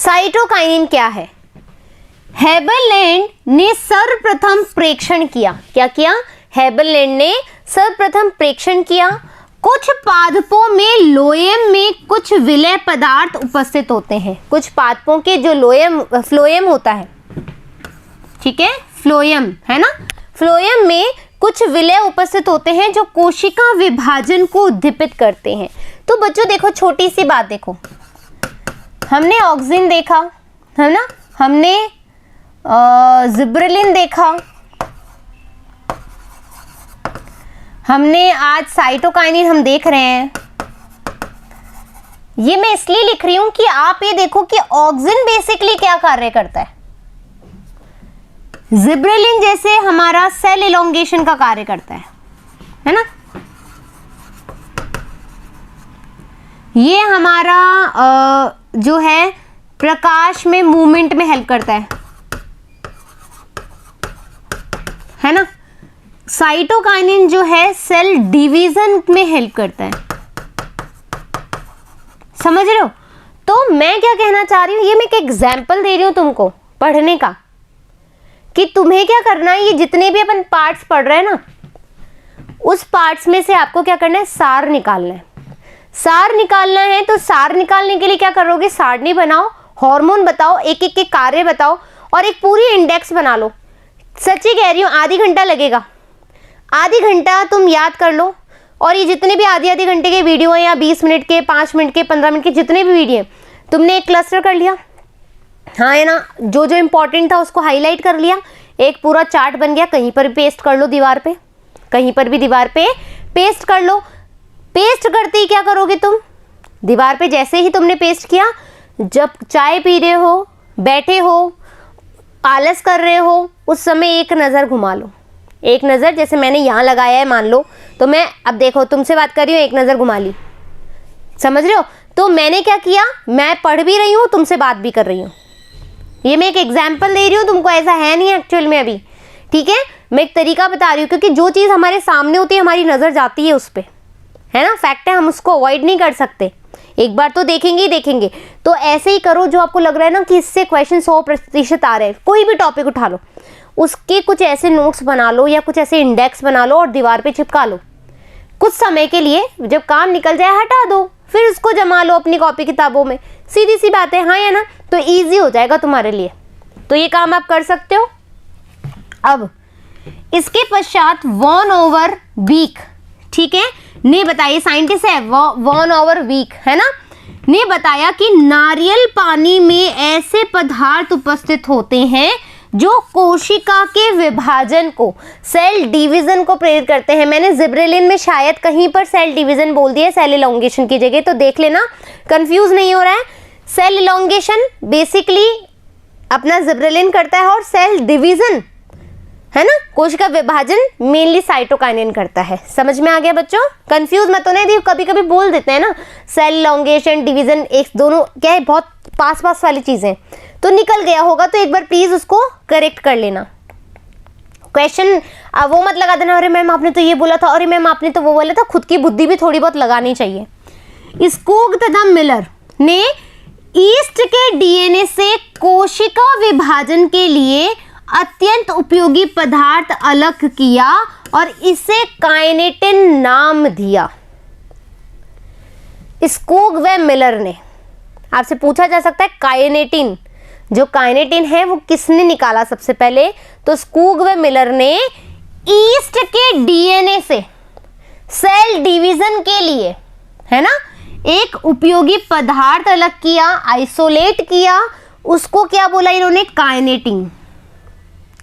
Cytokinin क्या है? Haberlandt ने सर्वप्रथम प्रेक्षण किया। क्या किया? हेबरलैंड ने सर्वप्रथम प्रेक्षण किया। कुछ पादपों में लोएम में कुछ विलय पदार्थ उपस्थित होते हैं। कुछ पादपों के जो फ्लोएम होता है, ठीक है, फ्लोएम है ना, फ्लोएम में कुछ विलय उपस्थित होते हैं जो कोशिका विभाजन को उद्दीपित करते हैं। तो बच्चों देखो, छोटी सी बात देखो, हमने ऑक्सिन देखा है ना, हमने जिब्रेलिन देखा, हमने आज साइटोकाइनिन हम देख रहे हैं। ये मैं इसलिए लिख रही हूं कि आप ये देखो कि ऑक्सिन बेसिकली क्या कार्य करता है। जिब्रेलिन जैसे हमारा सेल इलोंगेशन का कार्य करता है ना। ये हमारा जो है प्रकाश में मूवमेंट में हेल्प करता है ना। साइटोकाइनिन जो है सेल डिवीजन में हेल्प करता है। समझ रहे हो? तो मैं क्या कहना चाह रही हूं, ये मैं एक एग्जाम्पल दे रही हूं तुमको पढ़ने का, कि तुम्हें क्या करना है, ये जितने भी अपन पार्ट्स पढ़ रहे हैं ना, उस पार्ट्स में से आपको क्या करना है, सार निकालना है। सार निकालना है तो सार निकालने के लिए क्या करोगे, सारणी बनाओ, हार्मोन बताओ, एक एक के कार्य बताओ और एक पूरी इंडेक्स बना लो। सच्ची कह रही हूँ, आधी घंटा लगेगा। आधी घंटा तुम याद कर लो, और ये जितने भी आधे आधे घंटे के वीडियो हैं, या 20 मिनट के, 5 मिनट के, 15 मिनट के, जितने भी वीडियो हैं, तुमने एक क्लस्टर कर लिया, हाँ है ना, जो जो इंपॉर्टेंट था उसको हाईलाइट कर लिया, एक पूरा चार्ट बन गया। कहीं पर भी पेस्ट कर लो दीवार पे, कहीं पर भी दीवार पे पेस्ट कर लो। पेस्ट करते ही क्या करोगे तुम, दीवार पे जैसे ही तुमने पेस्ट किया, जब चाय पी रहे हो, बैठे हो, आलस कर रहे हो, उस समय एक नज़र घुमा लो। एक नज़र, जैसे मैंने यहाँ लगाया है मान लो, तो मैं अब देखो तुमसे बात कर रही हूँ, एक नज़र घुमा ली। समझ रहे हो? तो मैंने क्या किया, मैं पढ़ भी रही हूँ, तुमसे बात भी कर रही हूँ। ये मैं एक एग्जाम्पल दे रही हूँ तुमको, ऐसा है नहीं एक्चुअल में अभी, ठीक है। मैं एक तरीका बता रही हूँ, क्योंकि जो चीज़ हमारे सामने होती है हमारी नज़र जाती है उस पर, है ना, फैक्ट है, हम उसको अवॉइड नहीं कर सकते। एक बार तो देखेंगे ही देखेंगे। तो ऐसे ही करो, जो आपको लग रहा है ना कि इससे क्वेश्चन 100% आ रहे हैं, कोई भी टॉपिक उठा लो, उसके कुछ ऐसे नोट्स बना लो या कुछ ऐसे इंडेक्स बना लो और दीवार पे चिपका लो। कुछ समय के लिए, जब काम निकल जाए हटा दो, फिर उसको जमा लो अपनी कॉपी किताबों में। सीधी सी बात है, हाँ या ना, तो ईजी हो जाएगा तुम्हारे लिए। तो ये काम आप कर सकते हो। अब इसके पश्चात वॉन ओवर वीक, ठीक है, ने बताया, साइंटिस्ट है वॉन ओवर वीक, है ना, ने बताया कि नारियल पानी में ऐसे पदार्थ उपस्थित होते हैं जो कोशिका के विभाजन को, सेल डिवीजन को प्रेरित करते हैं। मैंने जिब्रेलिन में शायद कहीं पर सेल डिवीजन बोल दिया, सेल इलोंगेशन की जगह, तो देख लेना, कंफ्यूज नहीं हो रहा है। सेल इलोंगेशन बेसिकली अपना जिब्रेलिन करता है, और सेल डिवीजन, है ना, कोशिका विभाजन मेनली साइटोकाइनिन करता है। समझ में आ गया बच्चों? कंफ्यूज मत होना। देखो कभी कभी बोल देते हैं ना, सेल इलोंगेशन, डिवीजन, एक दोनों क्या है, बहुत पास पास वाली चीजें, तो निकल गया होगा, तो एक बार प्लीज उसको करेक्ट कर लेना। क्वेश्चन वो मत लगा देना, अरे मैम आपने तो ये बोला था, अरे मैम आपने तो वो बोला था। खुद की बुद्धि भी थोड़ी बहुत लगानी चाहिए। स्कोग तथा मिलर ने ईस्ट के डीएनए से कोशिका विभाजन के लिए अत्यंत उपयोगी पदार्थ अलग किया और इसे काइनेटिन नाम दिया। स्कोग व मिलर ने, आपसे पूछा जा सकता है काइनेटिन, जो काइनेटिन है वो किसने निकाला सबसे पहले, तो स्कोग व मिलर ने ईस्ट के डीएनए से सेल डिवीजन के लिए, है ना, एक उपयोगी पदार्थ अलग किया, आइसोलेट किया, उसको क्या बोला इन्होंने, काइनेटिन।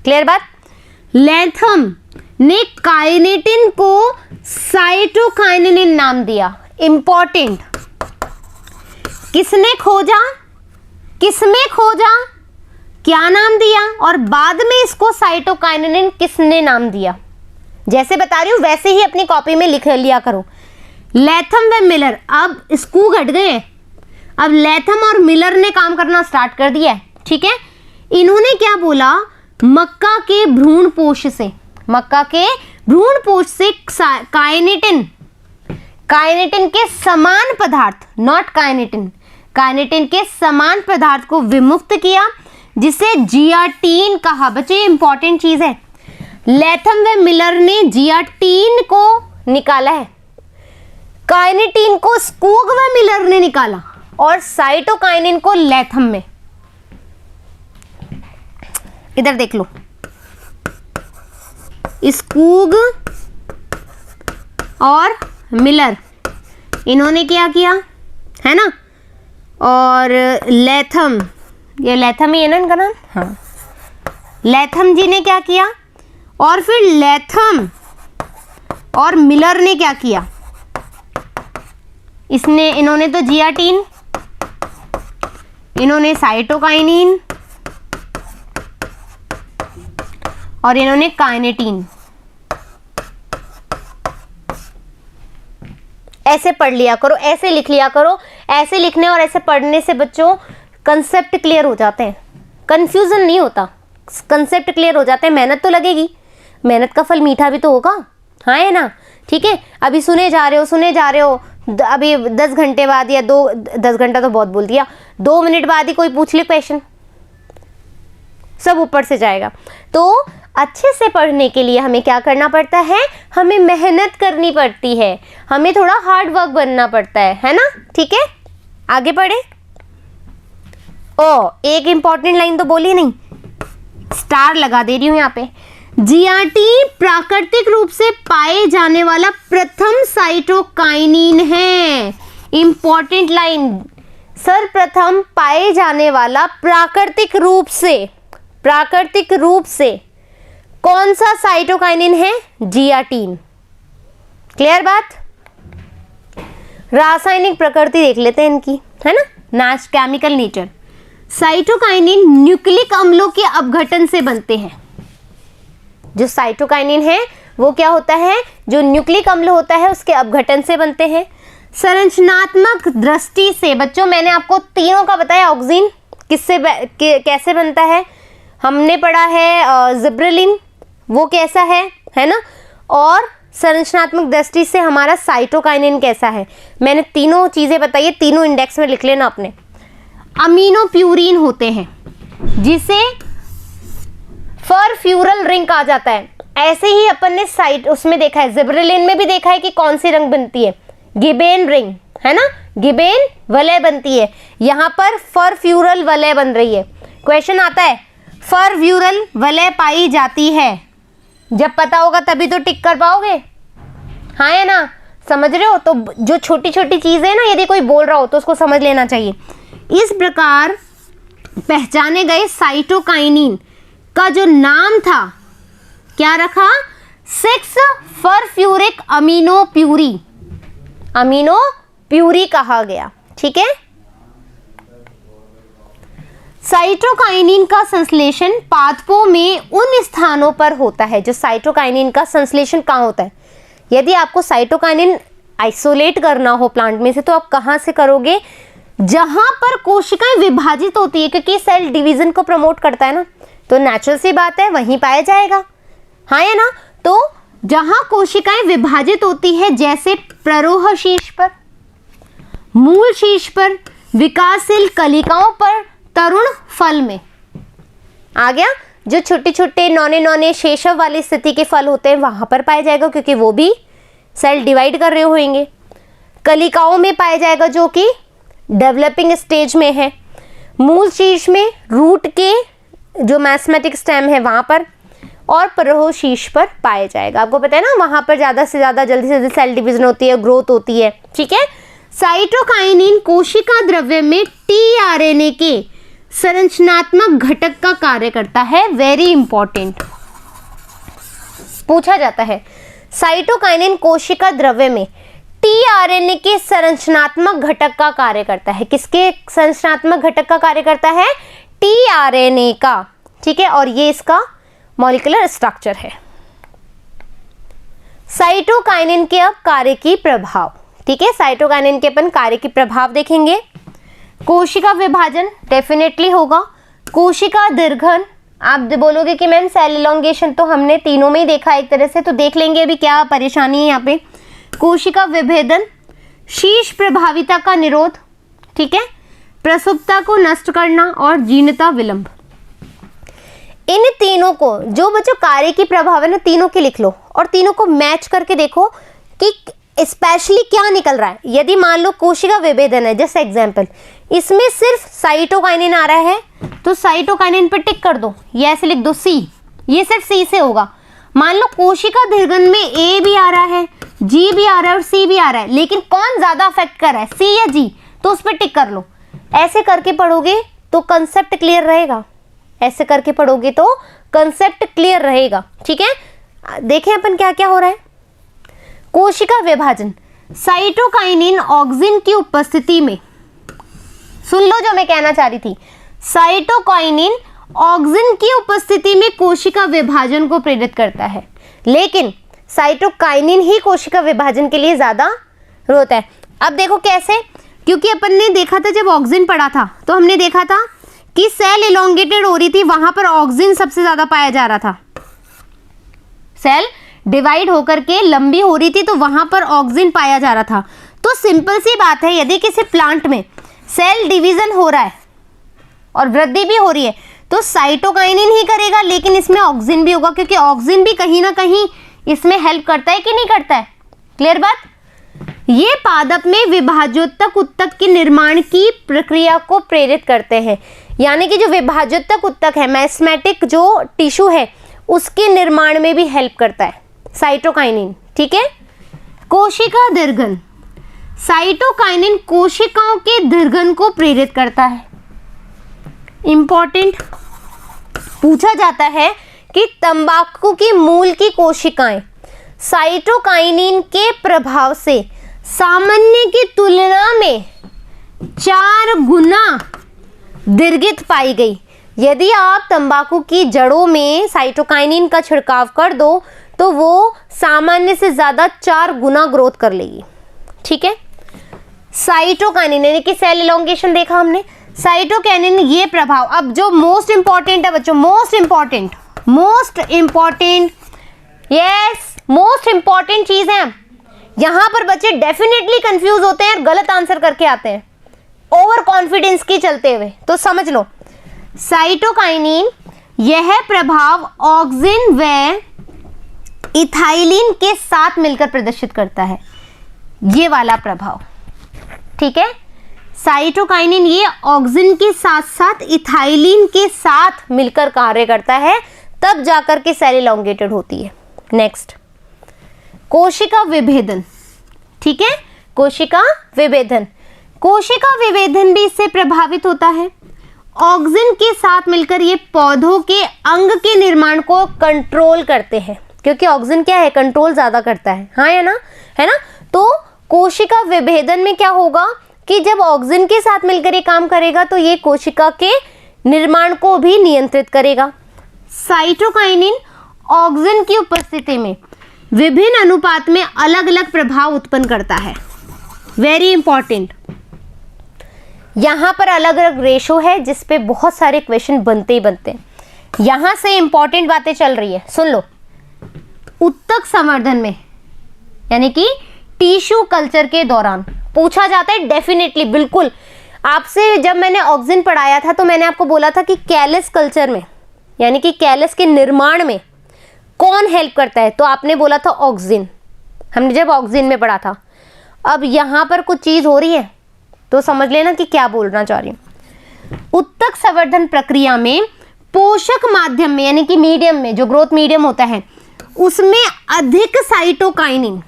क्लियर बात? लैथम ने काइनेटिन को साइटोकाइनिन नाम दिया। इंपॉर्टेंट, किसने खोजा, किसमें खोजा, क्या नाम दिया, और बाद में इसको साइटोकाइनिन किसने नाम दिया। जैसे बता रही हूं वैसे ही अपनी कॉपी में लिख लिया करो। लैथम व मिलर, अब स्कूग हट गए, अब लैथम और मिलर ने काम करना स्टार्ट कर दिया है, ठीक है। इन्होंने क्या बोला, मक्का के भ्रूणपोष से, मक्का के भ्रूणपोष से काइनेटिन, काइनेटिन के समान पदार्थ, नॉट काइनेटिन, काइनेटिन के समान पदार्थ को विमुक्त किया, जिसे जियाटीन कहा। बच्चों ये इंपॉर्टेंट चीज है, लैथम व मिलर ने जियाटीन को निकाला है, काइनेटिन को स्कूग व मिलर ने निकाला, और साइटोकाइनिन को लैथम में। इधर देख लो, स्कूग और मिलर इन्होंने क्या किया है ना, और लैथम, ये लैथम ही है ना इनका नाम, हाँ, लैथम जी ने क्या किया, और फिर लैथम और मिलर ने क्या किया, इन्होंने तो जियाटीन, इन्होंने साइटोकाइनिन और इन्होंने काइनेटीन। ऐसे पढ़ लिया करो, ऐसे लिख लिया करो। ऐसे लिखने और ऐसे पढ़ने से बच्चों कंसेप्ट क्लियर हो जाते हैं, कंफ्यूजन नहीं होता, कंसेप्ट क्लियर हो जाते हैं। मेहनत तो लगेगी, मेहनत का फल मीठा भी तो होगा, हाँ है ना। ठीक है, अभी सुने जा रहे हो, अभी 10 घंटे बाद या 10 घंटा तो बहुत बोल दिया, 2 मिनट बाद ही कोई पूछ ले क्वेश्चन, सब ऊपर से जाएगा। तो अच्छे से पढ़ने के लिए हमें क्या करना पड़ता है, हमें मेहनत करनी पड़ती है, हमें थोड़ा हार्ड वर्क बनना पड़ता है ना। ठीक है, आगे बढ़े। एक इंपॉर्टेंट लाइन तो बोली नहीं, स्टार लगा दे रही हूं यहाँ पे। जियाटीन प्राकृतिक रूप से पाए जाने वाला प्रथम साइटोकाइनिन है। इंपॉर्टेंट लाइन, सर्वप्रथम पाए जाने वाला प्राकृतिक रूप से कौन सा साइटोकाइनिन है, जियाटीन। क्लियर बात। रासायनिक प्रकृति देख लेते हैं इनकी, है ना, केमिकल नेचर। साइटोकाइनिन न्यूक्लिक अम्लों के अपघटन से बनते हैं। जो साइटोकाइनिन है वो क्या होता है, जो न्यूक्लिक अम्ल होता है उसके अपघटन से बनते हैं। संरचनात्मक दृष्टि से बच्चों मैंने आपको तीनों का बताया, ऑक्सीन किससे कैसे बनता है, हमने पढ़ा है जिब्रेलिन वो कैसा है ना, और संरचनात्मक दृष्टि से हमारा साइटोकाइनिन कैसा है। मैंने तीनों चीजें बताई है, तीनों इंडेक्स में लिख लेना आपने। अमीनोप्यूरिन होते हैं जिसे परफ्यूरल रिंग कहा जाता है। ऐसे ही अपन ने उसमें देखा है, जिब्रेलिन में भी देखा है कि कौन सी रिंग बनती है, गिबेन रिंग, है ना, गिबेन वलय बनती है। यहाँ पर परफ्यूरल वलय बन रही है। क्वेश्चन आता है परफ्यूरल वलय पाई जाती है, जब पता होगा तभी तो टिक कर पाओगे, हाँ है ना, समझ रहे हो। तो जो छोटी छोटी चीजें है ना, यदि कोई बोल रहा हो तो उसको समझ लेना चाहिए। इस प्रकार पहचाने गए साइटोकाइनिन का जो नाम था क्या रखा, 6 परफ्यूरिक अमीनोप्यूरी कहा गया। ठीक है, साइटोकाइनिन का संश्लेषण पादपों में उन स्थानों पर होता है। जो साइटोकाइनिन का संश्लेषण कहाँ होता है, यदि आपको साइटोकाइनिन आइसोलेट करना हो प्लांट में से तो आप कहाँ से करोगे, जहां पर कोशिकाएं विभाजित होती है, क्योंकि सेल डिवीजन को प्रमोट करता है ना, तो नेचुरल सी बात है वहीं पाया जाएगा, हाँ है ना। तो जहां कोशिकाएं विभाजित होती है, जैसे प्ररोह शीर्ष पर, मूल शीर्ष पर, विकासशील कलिकाओं पर, तरुण फल में। आ गया, जो छोटे छोटे नौने शेषव वाली स्थिति के फल होते हैं वहां पर पाया जाएगा, क्योंकि वो भी सेल डिवाइड कर रहे होंगे। कलिकाओं में पाया जाएगा जो कि डेवलपिंग स्टेज में है। मूल शीर्ष में रूट के जो मैस्मेटिक स्टेम है वहां पर, और प्ररोह शीर्ष पर पाया जाएगा। आपको पता है ना, वहां पर ज्यादा से ज्यादा जल्दी से जल्दी सेल डिवीजन होती है, ग्रोथ होती है। ठीक है, साइटोकाइनिन कोशिका द्रव्य में टीआरएनए के संरचनात्मक घटक का कार्य करता है। वेरी इंपॉर्टेंट पूछा जाता है, साइटोकाइनिन कोशिका द्रव्य में टीआरएनए के संरचनात्मक घटक का कार्य करता है। किसके संरचनात्मक घटक का कार्य करता है, टीआरएनए का। ठीक है, और ये इसका मॉलिक्यूलर स्ट्रक्चर है। साइटोकाइनिन के अब कार्य की प्रभाव। ठीक है, साइटोकाइनिन के अपन कार्य की प्रभाव देखेंगे। कोशिका विभाजन डेफिनेटली होगा। कोशिका दीर्घन, आप बोलोगे कि मैम सेल इलोंगेशन तो हमने तीनों में ही देखा एक तरह से, तो देख लेंगे अभी क्या परेशानी है यहाँ पे। कोशिका विभेदन, शीर्ष प्रभाविता का निरोध, ठीक है, प्रसुप्ता को नष्ट करना और जीर्णता विलंब। इन तीनों को, जो बच्चों कार्य की प्रभाव है ना, तीनों के लिख लो और तीनों को मैच करके देखो कि स्पेशली क्या निकल रहा है। यदि मान लो कोशिका विभेदन है, जैसे एग्जांपल, इसमें सिर्फ साइटोकाइनिन आ रहा है तो साइटोकाइनिन पे टिक कर दो, ये ऐसे लिख दो सी, ये सिर्फ सी से होगा। मान लो कोशिका दीर्घन में ए भी आ रहा है, जी भी आ रहा है और सी भी आ रहा है, लेकिन कौन ज्यादा अफेक्ट कर रहा है, सी या जी, तो उस पर टिक कर लो। ऐसे करके पढ़ोगे तो कंसेप्ट क्लियर रहेगा, ऐसे करके पढ़ोगे तो कंसेप्ट क्लियर रहेगा। ठीक है, देखें अपन क्या क्या हो रहा है। कोशिका विभाजन, साइटोकाइनिन ऑक्सिन की उपस्थिति में, सुन लो जो मैं कहना चाह रही थी, साइटोकाइनिन ऑक्सिन की उपस्थिति में कोशिका विभाजन को प्रेरित करता है, लेकिन साइटोकाइनिन ही कोशिका विभाजन के लिए ज्यादा होता है। अब देखो कैसे, क्योंकि अपन ने देखा था जब ऑक्सिन पढ़ा था तो हमने देखा था कि सेल इलोंगेटेड हो रही थी, वहां पर ऑक्सिन सबसे ज्यादा पाया जा रहा था। सेल डिवाइड होकर के लंबी हो रही थी तो वहां पर ऑक्सिन पाया जा रहा था। तो सिंपल सी बात है, यदि किसी प्लांट में सेल डिवीजन हो रहा है और वृद्धि भी हो रही है तो साइटोकाइनिन ही करेगा, लेकिन इसमें ऑक्सिन भी होगा, क्योंकि ऑक्सिन भी कहीं ना कहीं इसमें हेल्प करता है कि नहीं करता है। क्लियर बात। ये पादप में विभाजोत्तक उत्तक के निर्माण की प्रक्रिया को प्रेरित करते हैं, यानी कि जो विभाजोत्तक उत्तक है, मैस्मेटिक जो टिश्यू है, उसके निर्माण में भी हेल्प करता है साइटोकाइनिन। ठीक है। कोशिका दीर्घन, साइटोकाइनिन कोशिकाओं के दीर्घन को प्रेरित करता है। इंपॉर्टेंट पूछा जाता है कि तंबाकू की मूल की कोशिकाएं साइटोकाइनिन के प्रभाव से सामान्य की तुलना में 4 गुना दीर्घित पाई गई। यदि आप तंबाकू की जड़ों में साइटोकाइनिन का छिड़काव कर दो तो वो सामान्य से ज्यादा 4 गुना ग्रोथ कर लेगी। ठीक है। साइटोकाइनिन यानी कि सेल इलोंगेशन देखा हमने, साइटोकाइनिन ये प्रभाव। अब जो मोस्ट इंपॉर्टेंट है बच्चों, most important yes most important चीज है। यहां पर बच्चे डेफिनेटली कंफ्यूज होते हैं और गलत आंसर करके आते हैं ओवर कॉन्फिडेंस की चलते हुए। तो समझ लो, साइटोकाइनिन यह प्रभाव ऑक्सिन व इथाइलिन के साथ मिलकर प्रदर्शित करता है, ये वाला प्रभाव। ठीक है। साइटोकाइनिन ये ऑक्सिन के साथ साथ इथाइलिन के साथ मिलकर कार्य करता है, तब जाकर के सेल इलोंगेटेड होती है। नेक्स्ट, कोशिका विभेदन। ठीक है। कोशिका विभेदन, कोशिका विभेदन भी इससे प्रभावित होता है। ऑक्सिन के साथ मिलकर ये पौधों के अंग के निर्माण को कंट्रोल करते हैं, क्योंकि ऑक्सिन क्या है, कंट्रोल ज्यादा करता है। हाँ या ना, है ना। तो कोशिका विभेदन में क्या होगा कि जब ऑक्सिन के साथ मिलकर ये काम करेगा तो ये कोशिका के निर्माण को भी नियंत्रित करेगा। साइटोकाइनिन ऑक्सिन की उपस्थिति में विभिन्न अनुपात में अलग अलग प्रभाव उत्पन्न करता है। वेरी इंपॉर्टेंट, यहां पर अलग अलग रेशो है जिसपे बहुत सारे क्वेश्चन बनते ही बनते हैं। यहां से इंपॉर्टेंट बातें चल रही है, सुन लो। उत्तक संवर्धन में यानी कि टिश्यू कल्चर के दौरान पूछा जाता है डेफिनेटली, बिल्कुल। आपसे जब मैंने ऑक्सिन पढ़ाया था तो मैंने आपको बोला था कि कैलस कल्चर में यानी कि कैलस के निर्माण में कौन हेल्प करता है, तो आपने बोला था ऑक्सिन, हमने जब ऑक्सिन में पढ़ा था। अब यहां पर कुछ चीज हो रही है तो समझ लेना कि क्या बोलना चाह रही हूं। उत्तक संवर्धन प्रक्रिया में पोषक माध्यम में यानी कि मीडियम में, जो ग्रोथ मीडियम होता है, उसमें अधिक साइटोकाइनिन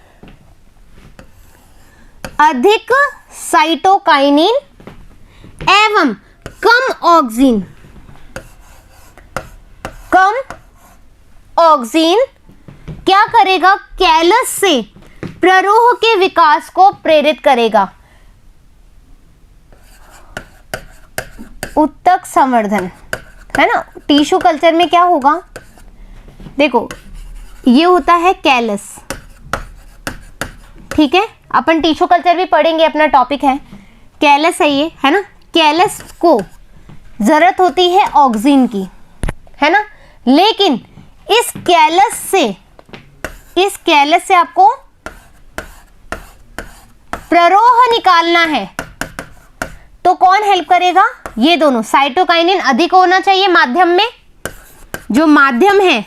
एवं कम ऑक्सिन क्या करेगा, कैलस से प्ररोह के विकास को प्रेरित करेगा। उत्तक संवर्धन है ना। टिश्यू कल्चर में क्या होगा, देखो ये होता है कैलस। ठीक है, अपन टिश्यू कल्चर भी पढ़ेंगे, अपना टॉपिक है। कैलस है ये, है ना। कैलस को जरूरत होती है ऑक्सिन की, है ना, लेकिन इस कैलस से आपको प्ररोह निकालना है तो तो कौन हेल्प करेगा? ये दोनों, साइटोकाइनिन अधिक होना चाहिए माध्यम में, जो माध्यम है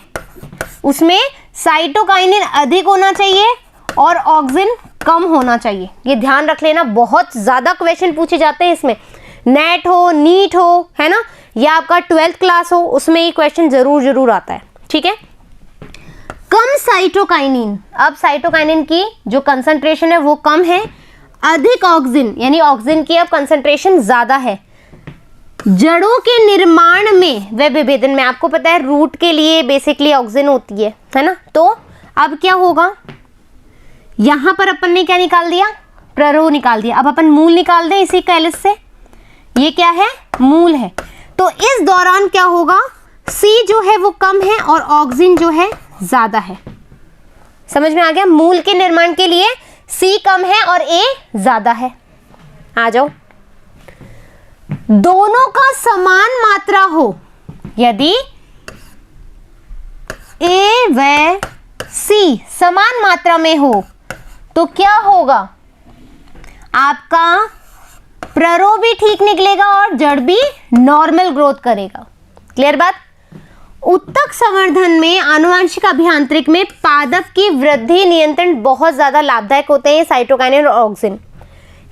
उसमें साइटोकाइनिन अधिक होना चाहिए और ऑक्सिन कम होना चाहिए। ये ध्यान रख लेना, बहुत ज्यादा क्वेश्चन पूछे जाते हैं इसमें, नेट हो, नीट हो, है ना, या आपका 12th क्लास हो, उसमें ये क्वेश्चन जरूर आता है। ठीक है, कम साइटोकाइनिन, अब साइटोकाइनिन की जो कंसंट्रेशन है वो कम है, अधिक ऑक्सिन यानी ऑक्सिन की अब कंसंट्रेशन ज्यादा है, जड़ों के निर्माण में व विभेदन में। आपको पता है रूट के लिए बेसिकली ऑक्सिन होती है ना। तो अब क्या होगा, यहां पर अपन ने क्या निकाल दिया? प्ररोह निकाल दिया। अब अपन मूल निकाल दें इसी कैलस से, ये क्या है? मूल है। तो इस दौरान क्या होगा, सी जो है वो कम है और ऑक्सिन जो है ज्यादा है। समझ में आ गया? मूल के निर्माण के लिए सी कम है और ए ज्यादा है। आ जाओ, दोनों का समान मात्रा हो, यदि ए व सी समान मात्रा में हो तो क्या होगा? आपका प्ररोह भी ठीक निकलेगा और जड़ भी नॉर्मल ग्रोथ करेगा। क्लियर बात? उत्तक संवर्धन में आनुवंशिक अभियांत्रिक में पादप की वृद्धि नियंत्रण बहुत ज्यादा लाभदायक होते हैं साइटोकाइनिन और ऑक्सिन,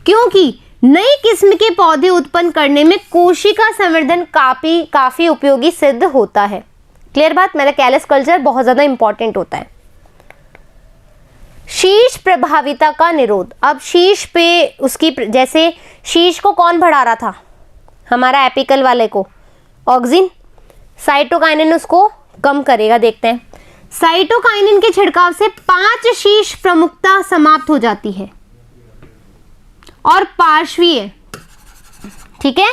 क्योंकि नई किस्म के पौधे उत्पन्न करने में कोशिका संवर्धन काफी उपयोगी सिद्ध होता है। क्लियर बात? मेरा कैलस कल्चर बहुत ज्यादा इंपॉर्टेंट होता है। शीश प्रभाविता का निरोध, अब शीश पे उसकी, जैसे शीश को कौन बढ़ा रहा था? हमारा एपिकल वाले को ऑक्सिन, साइटोकाइनिन उसको कम करेगा। देखते हैं, साइटोकाइनिन के छिड़काव से 5 शीश प्रमुखता समाप्त हो जाती है और पार्श्वीय, ठीक है,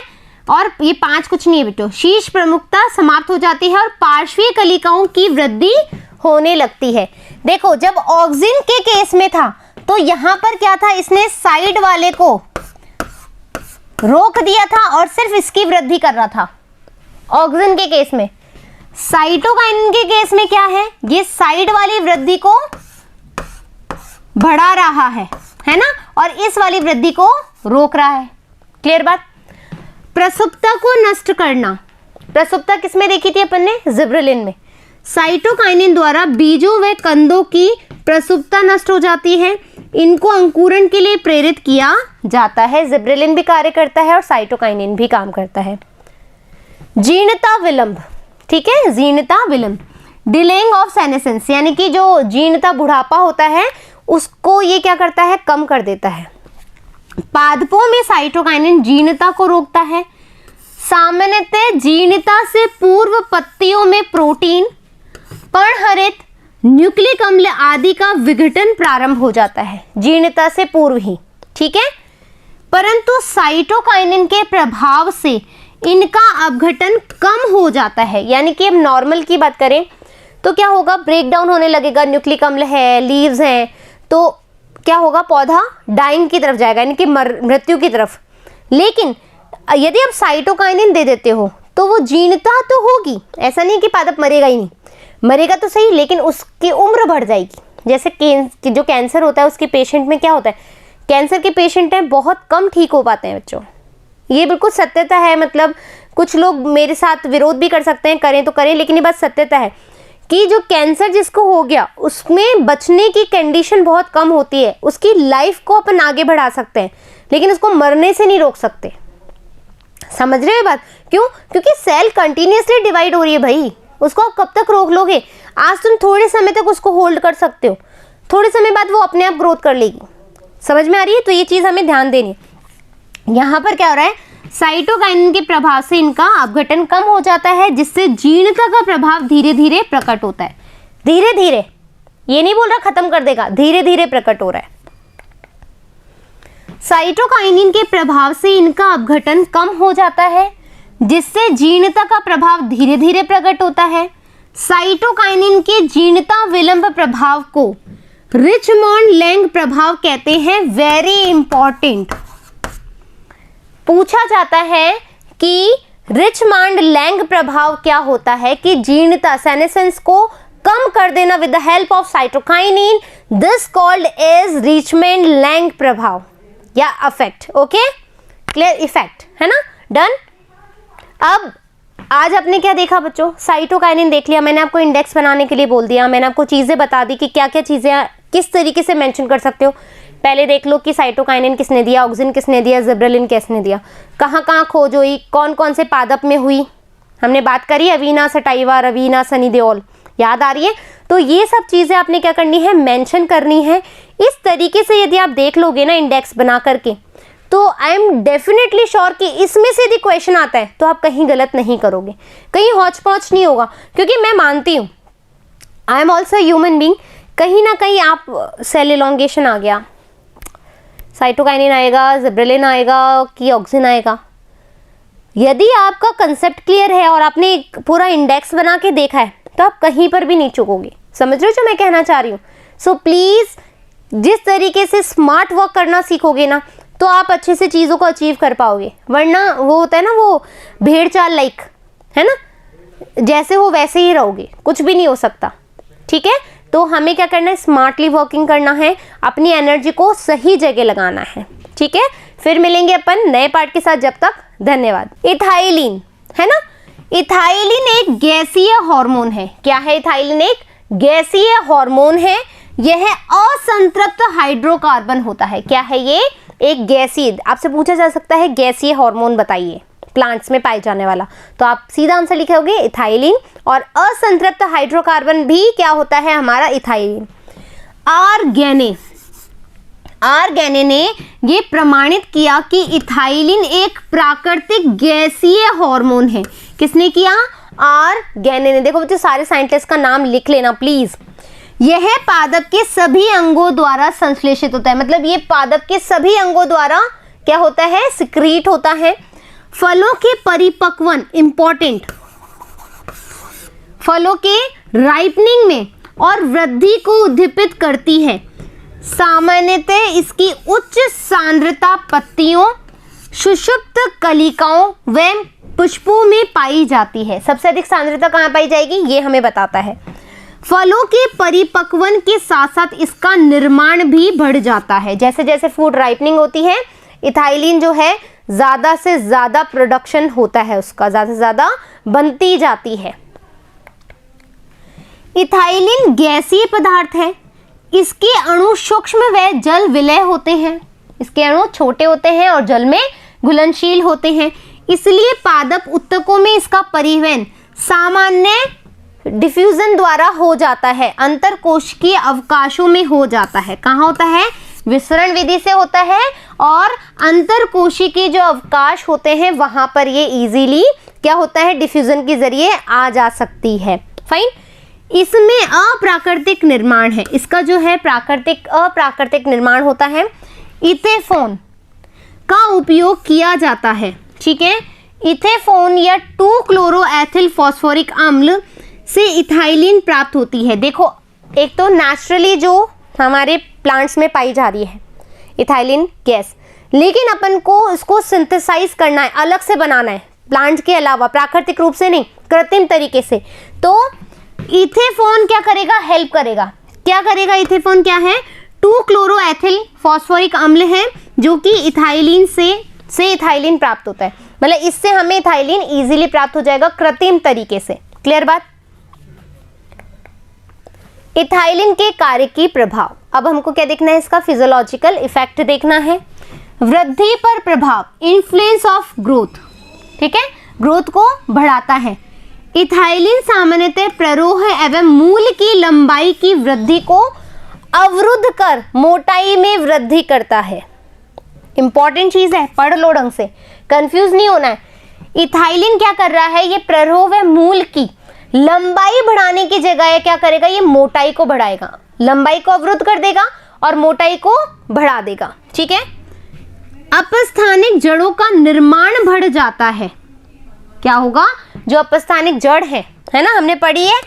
और ये 5 कुछ नहीं है बेटो, शीश प्रमुखता समाप्त हो जाती है और पार्श्वीय कलिकाओं की वृद्धि होने लगती है। देखो, जब ऑक्सिन के केस में था तो यहां पर क्या था, इसने साइड वाले को रोक दिया था और सिर्फ इसकी वृद्धि कर रहा था। ऑक्सिन के केस में, साइटोकाइनिन के केस में क्या है, ये साइड वाली वृद्धि को बढ़ा रहा है ना, और इस वाली वृद्धि को रोक रहा है। क्लियर बात? प्रसुप्ता को नष्ट करना, प्रसुप्ता किसमें देखी थी अपन ने? जिब्रेलिन में। साइटोकाइनिन द्वारा बीजों व कंदों की प्रसुप्ता नष्ट हो जाती है, इनको अंकुरण के लिए प्रेरित किया जाता है। जिब्रेलिन भी कार्य करता है और साइटोकाइनिन भी काम करता है। जीर्णता विलंब, ठीक है, जीर्णता विलंब, डिलेइंग ऑफ सेनेसेंस, यानी कि जो जीर्णता बुढ़ापा होता है उसको ये क्या करता है? कम कर देता है। पादपों में साइटोकाइनिन जीर्णता को रोकता है। सामान्यतः जीर्णता से पूर्व पत्तियों में प्रोटीन, पर्णहरित, न्यूक्लिक अम्ल आदि का विघटन प्रारंभ हो जाता है, जीर्णता से पूर्व ही। ठीक है, परंतु साइटोकाइनिन के प्रभाव से इनका अपघटन कम हो जाता है। यानी कि अब नॉर्मल की बात करें तो क्या होगा? ब्रेक डाउन होने लगेगा, न्यूक्लिक अम्ल है, लीव्स हैं, तो क्या होगा? पौधा डाइंग की तरफ जाएगा, यानी कि मृत्यु की तरफ। लेकिन यदि आप साइटोकाइनिन दे देते हो तो वो जीर्णता तो होगी, ऐसा नहीं कि पादप मरेगा ही नहीं, मरेगा तो सही, लेकिन उसकी उम्र बढ़ जाएगी। जैसे जो कैंसर होता है उसके पेशेंट में क्या होता है, कैंसर के पेशेंट हैं बहुत कम ठीक हो पाते हैं बच्चों, ये बिल्कुल सत्यता है। मतलब कुछ लोग मेरे साथ विरोध भी कर सकते हैं, करें तो करें, लेकिन ये बात सत्यता है कि जो कैंसर जिसको हो गया उसमें बचने की कंडीशन बहुत कम होती है। उसकी लाइफ को अपन आगे बढ़ा सकते हैं लेकिन उसको मरने से नहीं रोक सकते। समझ रहे हो बात? क्यों? क्योंकि सेल कंटिन्यूअसली डिवाइड हो रही है भाई, उसको आप कब तक रोक लोगे? आज तुम थोड़े समय तक उसको होल्ड कर सकते हो, थोड़े समय बाद वो अपने आप ग्रोथ कर लेगी। समझ में आ रही है? तो ये चीज हमें ध्यान देनी है। यहाँ पर क्या हो रहा है, साइटोकाइनिन के प्रभाव से इनका अपघटन कम हो जाता है, जिससे जीर्णता का प्रभाव धीरे धीरे प्रकट होता है। धीरे धीरे, ये नहीं बोल रहा खत्म कर देगा, धीरे धीरे प्रकट हो रहा है। साइटोकाइनिन के प्रभाव से इनका अपघटन कम हो जाता है, जिससे जीर्णता का प्रभाव धीरे धीरे प्रकट होता है। साइटोकाइनिन के जीर्णता विलंब प्रभाव को रिचमोंड-लैंग प्रभाव कहते हैं। वेरी इंपॉर्टेंट पूछा जाता है कि रिचमोंड-लैंग प्रभाव क्या होता है कि जीर्णता सेनेसेंस को कम कर देना with the help of cytokinin, this called as Richmond Lang प्रभाव या अफेक्ट। ओके, क्लियर, इफेक्ट है ना, डन। अब आज आपने क्या देखा बच्चों, साइटोकाइनिन देख लिया, मैंने आपको इंडेक्स बनाने के लिए बोल दिया, मैंने आपको चीजें बता दी कि क्या क्या चीजें किस तरीके से मेंशन कर सकते हो। पहले देख लो कि साइटोकाइनिन किसने दिया, ऑक्सिन किसने दिया, जिब्रेलिन किसने दिया, कहाँ कहाँ खोज हुई, कौन कौन से पादप में हुई, हमने बात करी अवीना सटाइवा, रवीना सनीदेओल, याद आ रही है। तो ये सब चीजें आपने क्या करनी है, मेंशन करनी है। इस तरीके से यदि आप देख लोगे ना इंडेक्स बना करके, तो आई एम डेफिनेटली श्योर कि इसमें से यदि क्वेश्चन आता है तो आप कहीं गलत नहीं करोगे, कहीं हौच पौच नहीं होगा, क्योंकि मैं मानती हूँ I am also human being, कहीं ना कहीं आप सेल इलोंगेशन आ गया, साइटोकाइनिन आएगा, जिब्रेलिन आएगा कि ऑक्सिन आएगा। यदि आपका कंसेप्ट क्लियर है और आपने एक पूरा इंडेक्स बना के देखा है तो आप कहीं पर भी नहीं चूकोगे। समझ रहे हो जो मैं कहना चाह रही हूँ। सो प्लीज जिस तरीके से स्मार्ट वर्क करना सीखोगे ना तो आप अच्छे से चीज़ों को अचीव कर पाओगे, वरना वो होता है ना वो भेड़ चाल लाइक, है ना, जैसे हो वैसे ही रहोगे, कुछ भी नहीं हो सकता। ठीक है, तो हमें क्या करना है, स्मार्टली वर्किंग करना है, अपनी एनर्जी को सही जगह लगाना है। ठीक है, फिर मिलेंगे अपन नए पार्ट के साथ, जब तक धन्यवाद। इथाइलिन है ना, इथाइलिन एक गैसीय हार्मोन है। क्या है इथाइलिन? एक गैसीय हार्मोन है। यह असंतृप्त हाइड्रोकार्बन होता है। क्या है ये? एक गैसीय। आपसे पूछा जा सकता है गैसीय हार्मोन बताइए प्लांट्स में पाए जाने वाला, तो आप सीधा आंसर लिखोगे इथाइलिन। और असंतृप्त हाइड्रोकार्बन भी क्या होता है हमारा? इथाइलिन। आर्गेने ने ये प्रमाणित किया कि इथाइलिन एक प्राकृतिक गैसीय हार्मोन है। किसने किया? आर्गेने ने। देखो बच्चों सारे साइंटिस्ट का नाम लिख लेना प्लीज। यह पादप के सभी अंगों द्वारा संश्लेषित होता है, मतलब ये पादप के सभी अंगों द्वारा क्या होता है? सिक्रीट होता है। फलों के परिपक्वन, इंपॉर्टेंट, फलों के राइपनिंग में और वृद्धि को उद्दीपित करती है। सामान्यतः इसकी उच्च सांद्रता पत्तियों, सुषुप्त कलिकाओं व पुष्पों में पाई जाती है। सबसे अधिक सांद्रता कहाँ पाई जाएगी ये हमें बताता है। फलों के परिपक्वन के साथ साथ इसका निर्माण भी बढ़ जाता है। जैसे जैसे फूड राइपनिंग होती है इथाइलिन जो है ज्यादा से ज्यादा प्रोडक्शन होता है, उसका ज्यादा से ज्यादा बनती जाती है। इथाइलिन गैसीय पदार्थ है। इसके अणु सूक्ष्म व जल विलय होते हैं। इसके अणु छोटे होते हैं और जल में घुलनशील होते हैं, इसलिए पादप उत्तकों में इसका परिवहन सामान्य डिफ्यूजन द्वारा हो जाता है, अंतरकोशिकीय अवकाशों में हो जाता है। कहाँ होता है? विसरण विधि से होता है और अंतरकोशिकीय जो अवकाश होते हैं वहां पर ये इजीली क्या होता है? डिफ्यूजन के जरिए आ जा सकती है। फाइन। इसमें अप्राकृतिक निर्माण है। इसका जो है अप्राकृतिक निर्माण होता है। इथेफोन का उपयोग किया जाता है। ठीक है, इथेफोन या 2-क्लोरोएथिल फॉस्फोरिक अम्ल से इथाइलिन प्राप्त होती है। देखो एक तो नेचुरली जो हमारे प्लांट्स में पाई जा रही है इथाइलिन गैस, लेकिन अपन को इसको सिंथेसाइज करना है, अलग से बनाना है, प्लांट के अलावा, प्राकृतिक रूप से नहीं, कृत्रिम तरीके से। तो इथेफोन क्या करेगा? हेल्प करेगा। क्या करेगा इथेफोन? क्या है? 2-क्लोरोएथिल फॉस्फोरिक अम्ल है जो कि इथाइलिन से इथाइलिन प्राप्त होता है, मतलब इससे हमें इथाइलिन इजीली प्राप्त हो जाएगा कृत्रिम तरीके से। क्लियर बात? इथाइलिन के कार्य की प्रभाव। अब हमको क्या देखना है? इसका फिजियोलॉजिकल इफेक्ट देखना है। वृद्धि पर प्रभाव, इन्फ्लुएंस ऑफ ग्रोथ। ठीक है, ग्रोथ को बढ़ाता है। इथाइलिन सामान्यतः प्ररोह एवं मूल की लंबाई की वृद्धि को अवरुद्ध कर मोटाई में वृद्धि करता है। इंपॉर्टेंट चीज है, पढ़ लो ढंग से, कंफ्यूज नहीं होना है। इथाइलिन क्या कर रहा है? ये प्ररोह व मूल की लंबाई बढ़ाने की जगह क्या करेगा? ये मोटाई को बढ़ाएगा, लंबाई को अवरुद्ध कर देगा और मोटाई को बढ़ा देगा। ठीक है, अपस्थानिक जड़ों का निर्माण बढ़ जाता है। क्या होगा? जो अपस्थानिक जड़ है ना, हमने पढ़ी है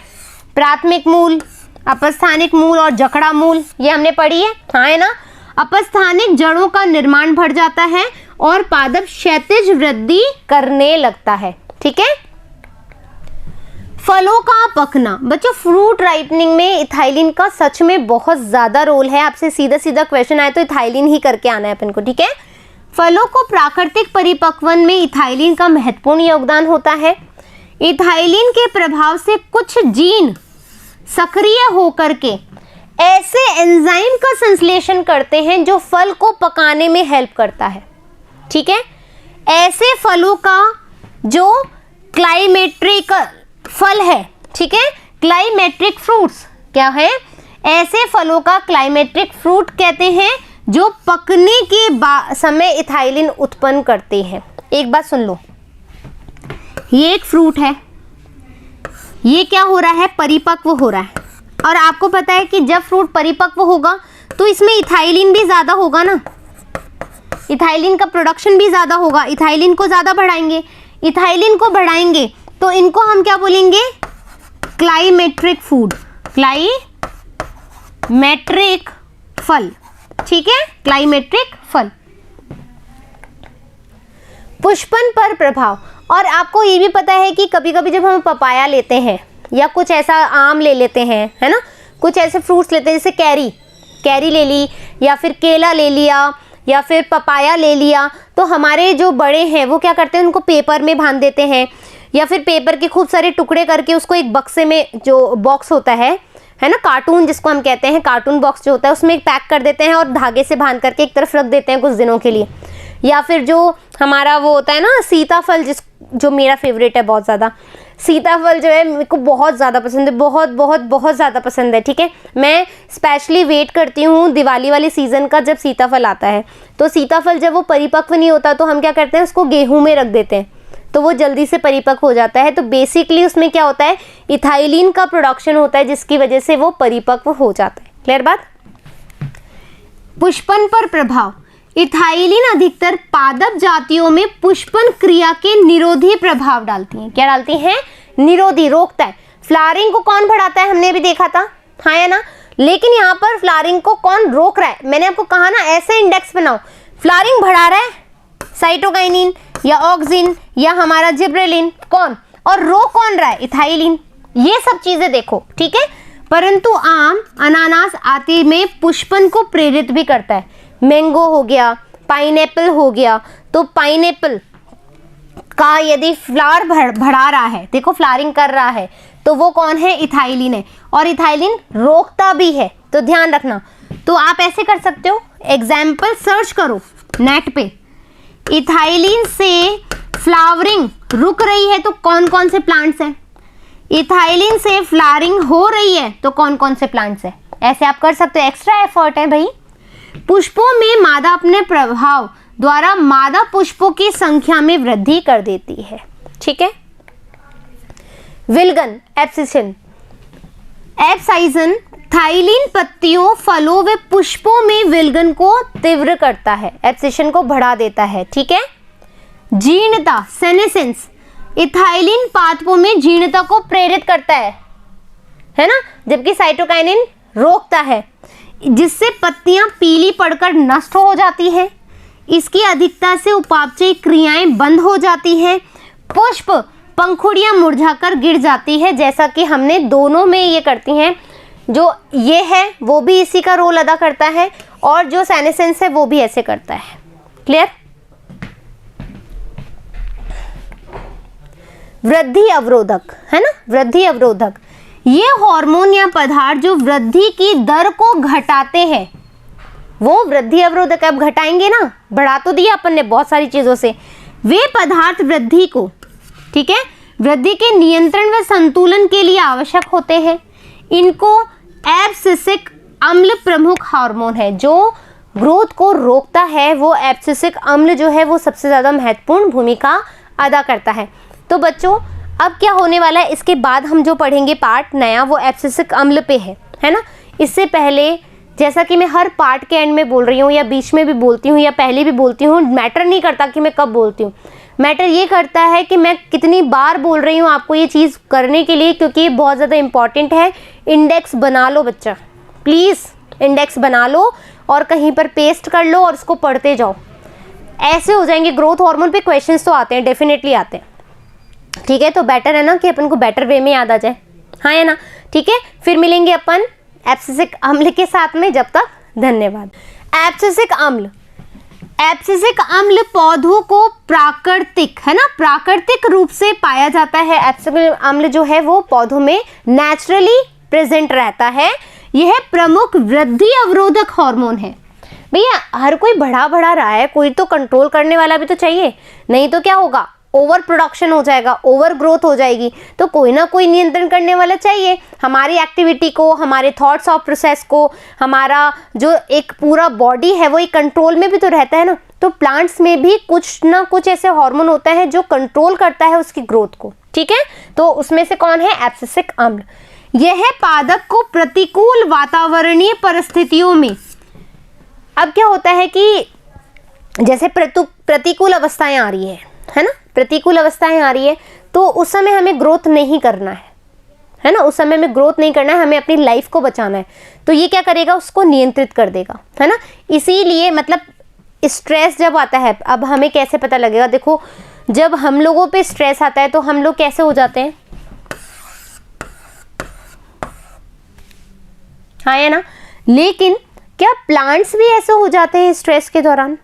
प्राथमिक मूल, अपस्थानिक मूल और जकड़ा मूल, ये हमने पढ़ी है, हाँ है ना। अपस्थानिक जड़ों का निर्माण बढ़ जाता है और पादप क्षैतिज वृद्धि करने लगता है। ठीक है, फलों का पकना। बच्चों फ्रूट राइपनिंग में इथाइलिन का सच में बहुत ज्यादा रोल है। आपसे सीधा सीधा क्वेश्चन आए तो इथाइलिन ही करके आना है अपन को। ठीक है, फलों को प्राकृतिक परिपक्वन में इथाइलिन का महत्वपूर्ण योगदान होता है। इथाइलिन के प्रभाव से कुछ जीन सक्रिय होकर के ऐसे एंजाइम का संश्लेषण करते हैं जो फल को पकाने में हेल्प करता है। ठीक है, ऐसे फलों का जो क्लाइमेट्रिक फल है, ठीक है, क्लाइमेट्रिक फ्रूट्स क्या है, ऐसे फलों का क्लाइमेट्रिक फ्रूट कहते हैं जो पकने के समय इथाइलिन उत्पन्न करते हैं। एक बात सुन लो, ये एक फ्रूट है, ये क्या हो रहा है, परिपक्व हो रहा है, और आपको पता है कि जब फ्रूट परिपक्व होगा तो इसमें इथाइलिन भी ज़्यादा होगा ना, इथाइलिन का प्रोडक्शन भी ज़्यादा होगा, इथाइलिन को ज़्यादा बढ़ाएंगे, इथाइलिन को बढ़ाएंगे तो इनको हम क्या बोलेंगे, क्लाइमेट्रिक फूड, क्लाइमेट्रिक फल। ठीक है, क्लाइमेट्रिक फल। पुष्पन पर प्रभाव, और आपको ये भी पता है कि कभी कभी जब हम पपाया लेते हैं या कुछ ऐसा आम ले लेते हैं, है ना, कुछ ऐसे फ्रूट्स लेते हैं, जैसे कैरी ले ली या फिर केला ले लिया या फिर पपाया ले लिया, तो हमारे जो बड़े हैं वो क्या करते हैं, उनको पेपर में बांध देते हैं या फिर पेपर के खूब सारे टुकड़े करके उसको एक बक्से में, जो बॉक्स होता है ना, कार्टून जिसको हम कहते हैं, कार्टून बॉक्स जो होता है, उसमें पैक कर देते हैं और धागे से बांध करके एक तरफ रख देते हैं कुछ दिनों के लिए। या फिर जो हमारा वो होता है ना सीताफल, जो मेरा फेवरेट है बहुत ज़्यादा, सीताफल जो है मेरे को बहुत ज़्यादा पसंद है, बहुत बहुत बहुत ज़्यादा पसंद है। ठीक है, मैं स्पेशली वेट करती हूँ दिवाली वाले सीज़न का, जब सीताफल आता है। तो सीताफल जब वो परिपक्व नहीं होता तो हम क्या करते हैं, उसको गेहूं में रख देते हैं तो वो जल्दी से परिपक्व हो जाता है। तो बेसिकली उसमें क्या होता है, इथाइलिन का प्रोडक्शन होता है जिसकी वजह से वो परिपक्व हो जाता है। क्लियर बात। पुष्पन पर प्रभाव, इथाइलिन अधिकतर पादप जातियों में पुष्पन क्रिया के निरोधी प्रभाव डालती हैं। क्या डालती हैं, निरोधी, रोकता है। फ्लावरिंग को कौन बढ़ाता है, हमने अभी देखा था, हाँ या ना, लेकिन यहाँ पर फ्लावरिंग को कौन रोक रहा है, मैंने आपको कहा ना ऐसे इंडेक्स बनाओ, फ्लावरिंग बढ़ा रहा है साइटोकाइनिन या ऑक्सिन या हमारा जिब्रेलिन, कौन, और रोक कौन रहा है, इथाइलिन। ये सब चीजें देखो, ठीक है। परंतु आम, अनानास आदि में पुष्पन को प्रेरित भी करता है। मैंगो हो गया, पाइनएप्पल हो गया, तो पाइनएप्पल का यदि फ्लावर बढ़ा रहा है, देखो फ्लावरिंग कर रहा है, तो वो कौन है, इथाइलिन है, और इथाइलिन रोकता भी है, तो ध्यान रखना। तो आप ऐसे कर सकते हो, एग्जाम्पल सर्च करो नेट पे, इथाइलिन से फ्लावरिंग रुक रही है तो कौन कौन से प्लांट्स हैं, इथाइलिन से फ्लावरिंग हो रही है तो कौन कौन से प्लांट्स हैं, ऐसे आप कर सकते हो। एक्स्ट्रा एफर्ट है भाई। पुष्पों में मादा अपने प्रभाव द्वारा मादा पुष्पों की संख्या में वृद्धि कर देती है। ठीक है। विल्गन, एब्सिशन, एब्साइजन थाइलिन पत्तियों, फलों व पुष्पों में विल्गन को तीव्र करता है, एब्सिशन को बढ़ा देता है। ठीक है। जीर्णता, सेनेसेंस, इथाइलिन पादपों में जीर्णता को प्रेरित करता है ना, जबकि साइटोकाइनिन रोकता है, जिससे पत्तियां पीली पड़कर नष्ट हो जाती है। इसकी अधिकता से उपापचय क्रियाएं बंद हो जाती है, पुष्प पंखुड़ियां मुरझाकर गिर जाती है, जैसा कि हमने दोनों में ये करती हैं। जो ये है वो भी इसी का रोल अदा करता है, और जो सेनेसेंस है वो भी ऐसे करता है। क्लियर। वृद्धि अवरोधक है ना, वृद्धि अवरोधक, ये हार्मोन या पदार्थ जो वृद्धि की दर को घटाते हैं, वो वृद्धि अवरोधक। अब घटाएंगे ना, बढ़ा तो दिया अपन ने बहुत सारी चीजों से, वे पदार्थ वृद्धि को, ठीक है, वृद्धि के नियंत्रण व संतुलन के लिए आवश्यक होते हैं। इनको एब्सिसिक अम्ल प्रमुख हार्मोन है, जो ग्रोथ को रोकता है। वो एब्सिसिक अम्ल जो है वो सबसे ज्यादा महत्वपूर्ण भूमिका अदा करता है। तो बच्चों अब क्या होने वाला है, इसके बाद हम जो पढ़ेंगे पार्ट नया, वो एब्सिसिक अम्ल पे है ना। इससे पहले, जैसा कि मैं हर पार्ट के एंड में बोल रही हूँ या बीच में भी बोलती हूँ या पहले भी बोलती हूँ, मैटर नहीं करता कि मैं कब बोलती हूँ, मैटर ये करता है कि मैं कितनी बार बोल रही हूँ आपको ये चीज़ करने के लिए, क्योंकि ये बहुत ज़्यादा इंपॉर्टेंट है। इंडेक्स बना लो बच्चा, प्लीज़ इंडेक्स बना लो और कहीं पर पेस्ट कर लो और इसको पढ़ते जाओ, ऐसे हो जाएंगे। ग्रोथ हार्मोन पे क्वेश्चंस तो आते हैं, डेफिनेटली आते हैं, ठीक है। तो बेटर है ना कि अपन को बेटर वे में याद आ जाए, हाँ है ना, ठीक है। फिर मिलेंगे अपन एब्सिसिक अम्ल के साथ में, जब तक धन्यवाद। एब्सिसिक अम्ल, एब्सिसिक अम्ल पौधों को प्राकृतिक, है ना, प्राकृतिक रूप से पाया जाता है। एब्सिसिक अम्ल जो है वो पौधों में नेचुरली प्रेजेंट रहता है। यह प्रमुख वृद्धि अवरोधक हार्मोन है। भैया हर कोई बढ़ा रहा है, कोई तो कंट्रोल करने वाला भी तो चाहिए, नहीं तो क्या होगा, ओवर प्रोडक्शन हो जाएगा, ओवर ग्रोथ हो जाएगी। तो कोई ना कोई नियंत्रण करने वाला चाहिए हमारी एक्टिविटी को, हमारे थॉट्स ऑफ प्रोसेस को। हमारा जो एक पूरा बॉडी है वो एक कंट्रोल में भी तो रहता है ना। तो प्लांट्स में भी कुछ ना कुछ ऐसे हार्मोन होता है जो कंट्रोल करता है उसकी ग्रोथ को, ठीक है। तो उसमें से कौन है, एब्सिसिक अम्ल। यह पादप को प्रतिकूल वातावरणीय परिस्थितियों में, अब क्या होता है कि जैसे प्रतिकूल अवस्थाएं आ रही है ना, प्रतिकूल अवस्थाएं आ रही है तो उस समय हमें ग्रोथ नहीं करना है ना, उस समय हमें ग्रोथ नहीं करना है, हमें अपनी लाइफ को बचाना है। तो ये क्या करेगा, उसको नियंत्रित कर देगा, है ना। इसीलिए मतलब स्ट्रेस जब आता है, अब हमें कैसे पता लगेगा, देखो जब हम लोगों पे स्ट्रेस आता है तो हम लोग कैसे हो जाते हैं, हाँ है ना। लेकिन क्या प्लांट्स भी ऐसे हो जाते हैं स्ट्रेस के दौरान,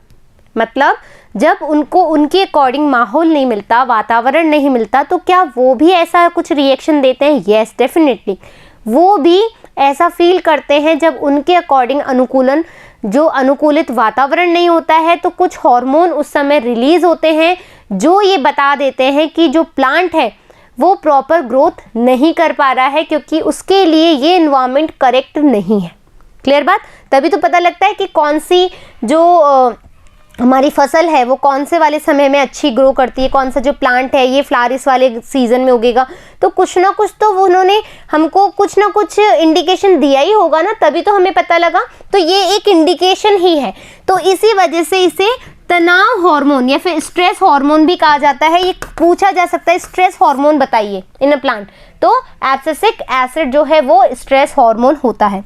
मतलब जब उनको उनके अकॉर्डिंग माहौल नहीं मिलता, वातावरण नहीं मिलता, तो क्या वो भी ऐसा कुछ रिएक्शन देते हैं? यस डेफिनेटली, वो भी ऐसा फील करते हैं जब उनके अकॉर्डिंग अनुकूलित वातावरण नहीं होता है। तो कुछ हार्मोन उस समय रिलीज होते हैं जो ये बता देते हैं कि जो प्लांट है वो प्रॉपर ग्रोथ नहीं कर पा रहा है, क्योंकि उसके लिए ये एनवायरनमेंट करेक्ट नहीं है। क्लियर बात? तभी तो पता लगता है कि कौन सी जो हमारी फसल है वो कौन से वाले समय में अच्छी ग्रो करती है, कौन सा जो प्लांट है ये फ्लारिस वाले सीजन में उगेगा। तो कुछ ना कुछ तो उन्होंने हमको कुछ ना कुछ इंडिकेशन दिया ही होगा ना, तभी तो हमें पता लगा। तो ये एक इंडिकेशन ही है। तो इसी वजह से इसे तनाव हार्मोन या फिर स्ट्रेस हार्मोन भी कहा जाता है। ये पूछा जा सकता है स्ट्रेस हार्मोन बताइए इन अ प्लांट, तो एब्सिसिक एसिड जो है वो स्ट्रेस हार्मोन होता है।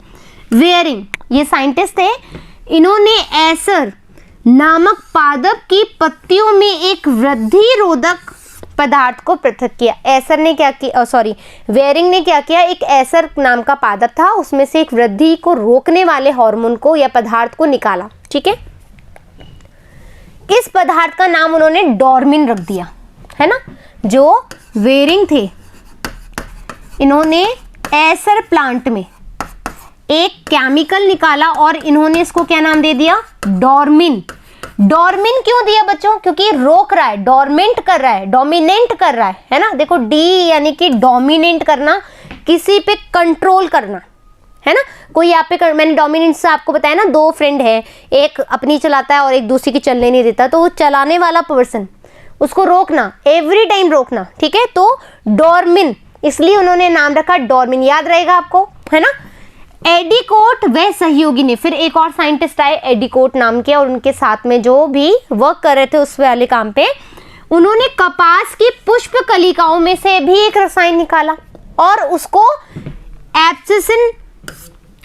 वेयरिंग, ये साइंटिस्ट थे, इन्होंने एसर नामक पादप की पत्तियों में एक वृद्धि रोधक पदार्थ को पृथक किया। एसर ने क्या किया, वेयरिंग ने क्या किया, एक एसर नाम का पादप था, उसमें से एक वृद्धि को रोकने वाले हार्मोन को या पदार्थ को निकाला, ठीक है। इस पदार्थ का नाम उन्होंने डॉर्मिन रख दिया, है ना। जो वेयरिंग थे, इन्होंने एसर प्लांट में एक केमिकल निकाला और इन्होंने इसको क्या नाम दे दिया, डॉर्मिन। डॉर्मिन क्यों दिया बच्चों, क्योंकि रोक रहा है, डॉर्मेंट कर रहा है, डोमिनेंट कर रहा है ना। देखो डी यानी कि डोमिनेंट करना, किसी पे कंट्रोल करना, है ना। कोई यहाँ पे मैंने डोमिनेंस से आपको बताया ना, दो फ्रेंड है, एक अपनी चलाता है और एक दूसरी की चलने नहीं देता, तो वो चलाने वाला पर्सन, उसको रोकना, एवरी टाइम रोकना, ठीक है। तो डॉर्मिन, इसलिए उन्होंने नाम रखा डॉर्मिन, याद रहेगा आपको, है ना। एडिकोट व सहयोगी ने, फिर एक और साइंटिस्ट आए एडिकोट नाम के, और उनके साथ में जो भी वर्क कर रहे थे उस वाले काम पे, उन्होंने कपास की पुष्प कलिकाओं में से भी एक रसायन निकाला और उसको एब्सिसिन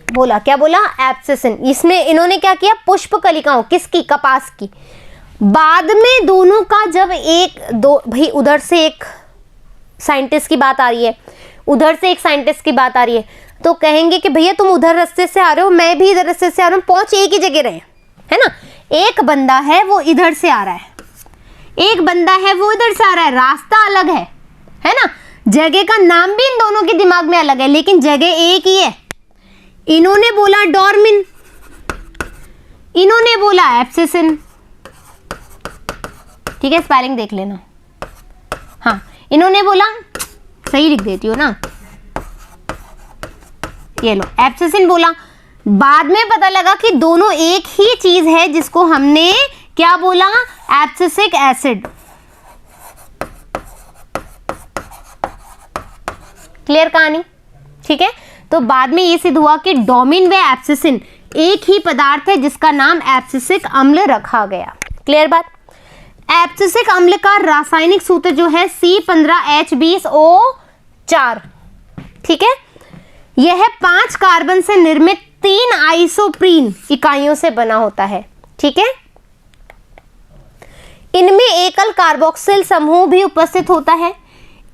बोला। क्या बोला, एब्सिसिन। इसमें इन्होंने क्या किया, पुष्प कलिकाओं, किसकी, कपास की। बाद में दोनों का जब भाई उधर से एक साइंटिस्ट की बात आ रही है, उधर से एक साइंटिस्ट की बात आ रही है, तो कहेंगे कि भैया तुम उधर रास्ते से आ रहे हो, मैं भी इधर रास्ते से आ रहा हूँ, पहुंच एक ही जगह रहे, है ना। एक बंदा है वो इधर से आ रहा है, एक बंदा है वो इधर से आ रहा है, रास्ता अलग है ना। जगह का नाम भी इन दोनों के दिमाग में अलग है, लेकिन जगह एक ही है। इन्होंने बोला डॉर्मिन, इन्होंने बोला एब्सिसिन, ठीक है, स्पेलिंग देख लेना। हाँ, इन्होंने बोला, सही लिख देती हो ना, ये लो एब्सिसिन बोला। बाद में पता लगा कि दोनों एक ही चीज है, जिसको हमने क्या बोला, एब्सिसिक एसिड। क्लियर कहानी, ठीक है। तो बाद में ये सिद्ध हुआ कि डोमिन व एब्सिसिन एक ही पदार्थ है, जिसका नाम एब्सिसिक अम्ल रखा गया। क्लियर बात। एब्सिसिक अम्ल का रासायनिक सूत्र जो है C15H20O4, ठीक है। यह 5 कार्बन से निर्मित 3 आइसोप्रीन इकाइयों से बना होता है, ठीक है। इनमें एकल कार्बोक्सिल समूह भी उपस्थित होता है।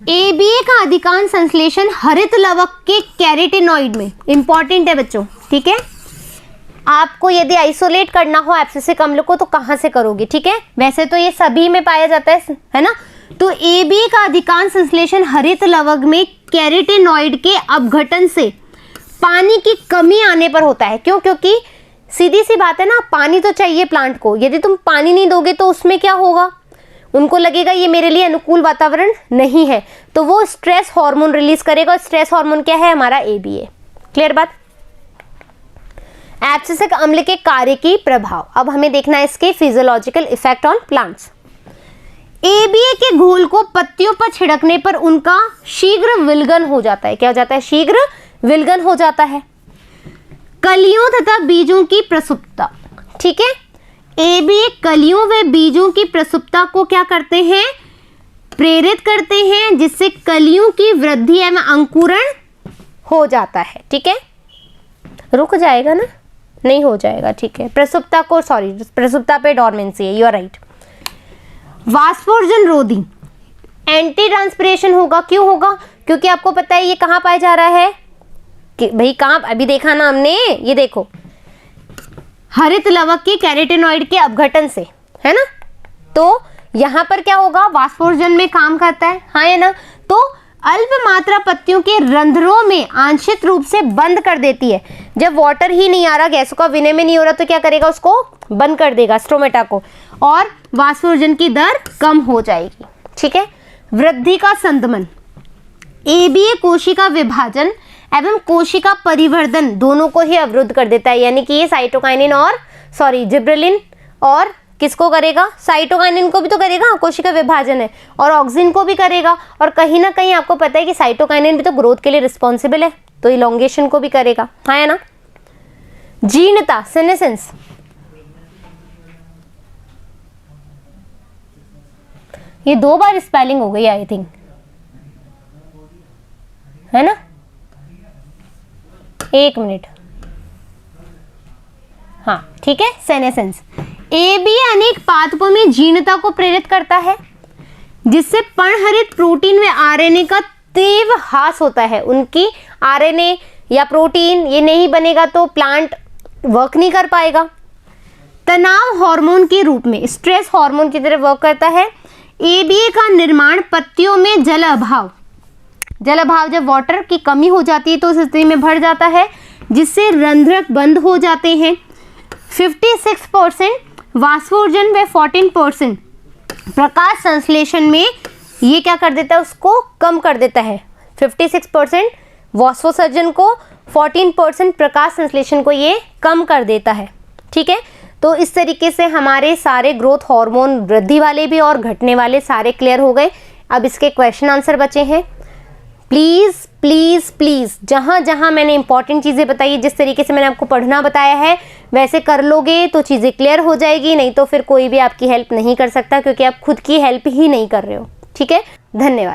ABA का अधिकांश संश्लेषण हरित लवक के कैरोटीनॉइड में, इंपॉर्टेंट है बच्चों, ठीक है। आपको यदि आइसोलेट करना हो एब्सिसिक अम्ल को तो कहाँ से करोगे, ठीक है। वैसे तो ये सभी में पाया जाता है ना। तो AB का अधिकांश संश्लेषण हरित लवण में कैरोटेनॉइड के अपघटन से पानी की कमी आने पर होता है। क्यों? क्योंकि सीधी सी बात है ना, पानी तो चाहिए प्लांट को, यदि तुम पानी नहीं दोगे तो उसमें क्या होगा, उनको लगेगा ये मेरे लिए अनुकूल वातावरण नहीं है, तो वो स्ट्रेस हार्मोन रिलीज करेगा। और स्ट्रेस हार्मोन क्या है? हमारा ABA। क्लियर बात। एब्सिसिक अम्ल के कार्य की प्रभाव, अब हमें देखना है इसके physiological effect on plants. ABA के घोल को पत्तियों पर छिड़कने पर उनका शीघ्र विलगन हो जाता है। क्या हो जाता है? शीघ्र विलगन हो जाता है। कलियों तथा बीजों की प्रसुप्ता, ठीक है। ABA कलियों व बीजों की प्रसुप्ता को क्या करते हैं? प्रेरित करते हैं, जिससे कलियों की वृद्धि एवं अंकुरण हो जाता है, ठीक है। रुक जाएगा ना? नहीं हो जाएगा, ठीक है। प्रसुप्ता को, सॉरी, प्रसुप्ता पे डॉर्मेंसी है, यू आर राइट। वाष्पोर्जन रोधी, एंटी ट्रांसपिरेशन होगा। क्यों होगा? क्योंकि आपको पता है ये कहाँ पाया जा रहा है कि भाई कहाँ, अभी देखा ना हमने, ये देखो हरित लवक के कैरोटेनॉइड के अपघटन से, है ना। तो यहां पर क्या होगा? वाष्पोर्जन में काम करता है, हाँ है ना। तो अल्प मात्रा पत्तियों के रंध्रों में आंशिक रूप से बंद कर देती है। जब वाटर ही नहीं आ रहा, गैसों का विनिमय नहीं हो रहा, तो क्या करेगा? उसको बंद कर देगा, स्ट्रोमेटा को, और वाष्पोर्जन की दर कम हो जाएगी, ठीक है। वृद्धि का संदमन, ABA कोशिका विभाजन एवं कोशिका परिवर्धन दोनों को ही अवरुद्ध कर देता है। यानी कि ये साइटोकाइनिन और जिब्रेलिन और किसको करेगा? साइटोकाइनिन को भी तो करेगा, कोशिका विभाजन है, और ऑक्सिन को भी करेगा। और कहीं ना कहीं आपको पता है कि साइटोकाइनिन भी तो ग्रोथ के लिए रिस्पॉन्सिबल है, तो इलोंगेशन को भी करेगा, हाँ है ना। जीर्णता, सेनेसेंस, ये 2 बार स्पेलिंग हो गई आई थिंक, है ना। 1 मिनट, हाँ ठीक है। सेनेसेंस, ABA अनेक पादपों में जीर्णता को प्रेरित करता है, जिससे पर्णहरित प्रोटीन में RNA का तीव्र ह्रास होता है। उनकी RNA या प्रोटीन ये नहीं बनेगा तो प्लांट वर्क नहीं कर पाएगा। तनाव हार्मोन के रूप में स्ट्रेस हार्मोन की तरह वर्क करता है। ABA का निर्माण पत्तियों में जल अभाव, जब वाटर की कमी हो जाती है तो उस स्थिति में बढ़ जाता है, जिससे रंध्रक बंद हो जाते हैं। 56% वाष्पोर्जन व 14% प्रकाश संश्लेषण में ये क्या कर देता है? उसको कम कर देता है। 56% वाष्पोत्सर्जन को, 14% प्रकाश संश्लेषण को ये कम कर देता है, ठीक है। तो इस तरीके से हमारे सारे ग्रोथ हार्मोन, वृद्धि वाले भी और घटने वाले, सारे क्लियर हो गए। अब इसके क्वेश्चन आंसर बचे हैं। प्लीज़ प्लीज़ प्लीज़ जहाँ जहाँ मैंने इंपॉर्टेंट चीज़ें बताई, जिस तरीके से मैंने आपको पढ़ना बताया है वैसे कर लोगे तो चीज़ें क्लियर हो जाएगी, नहीं तो फिर कोई भी आपकी हेल्प नहीं कर सकता, क्योंकि आप खुद की हेल्प ही नहीं कर रहे हो, ठीक है। धन्यवाद।